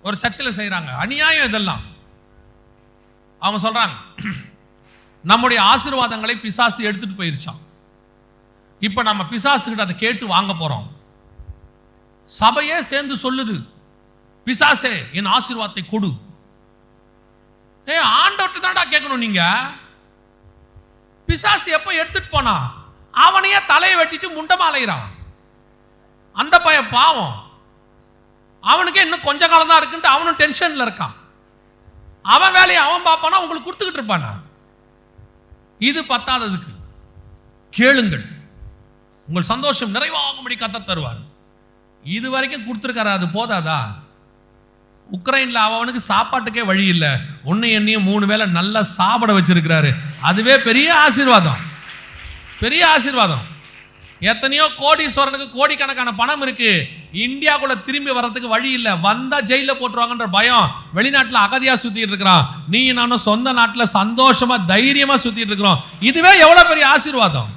ஒரு சர்ச்சில் செய்கிறாங்க. அநியாயம் இதெல்லாம். அவங்க சொல்றாங்க, நம்முடைய ஆசீர்வாதங்களை பிசாசு எடுத்துட்டு போயிருச்சான். இப்ப நம்ம பிசாசுகிட்ட அதை கேட்டு வாங்க போறோம். சபையே சேர்ந்து சொல்லுது, பிசாசே என் ஆசீர்வாதத்தை கொடு. ஆண்டவர்கிட்ட தான்டா கேட்கணும். நீங்க பிசாசு எப்ப எடுத்துட்டு போனா அவனையே தலையை வெட்டிட்டு முண்டமா அலைகிறான். அந்த பையன் பாவம், அவனுக்கே இன்னும் கொஞ்ச காலம் தான் இருக்குன்ட்டு அவனும் டென்ஷன்ல இருக்கான். அவன் வேலையை அவன் பார்ப்பானா, உங்களுக்கு கொடுத்துக்கிட்டு இருப்பானா? இது பத்தாததுக்கு கேளுங்கள், உங்கள் சந்தோஷம் நிறைவாகும்படி கர்த்தர் தருவார். இது வரைக்கும் கொடுத்துருக்காரு, அது போதாதா? உக்ரைன்ல அவனுக்கு சாப்பாட்டுக்கே வழி இல்லை, ஒன்னு எண்ணியும் 3 வேளை நல்லா சாப்பிட வச்சிருக்கிறாரு. அதுவே பெரிய ஆசீர்வாதம், பெரிய ஆசீர்வாதம். எத்தனையோ கோடீஸ்வரனுக்கு கோடிக்கணக்கான பணம் இருக்கு, இந்தியாக்குள்ள திரும்பி வர்றதுக்கு வழி இல்லை, வந்தா ஜெயில போட்டுருவாங்கன்ற பயம். வெளிநாட்டில் அகதியா சுத்திட்டு இருக்கிறான். நீ நானும் சொந்த நாட்டில் சந்தோஷமா தைரியமா சுத்திட்டு இருக்கிறோம். இதுவே எவ்வளவு பெரிய ஆசீர்வாதம்.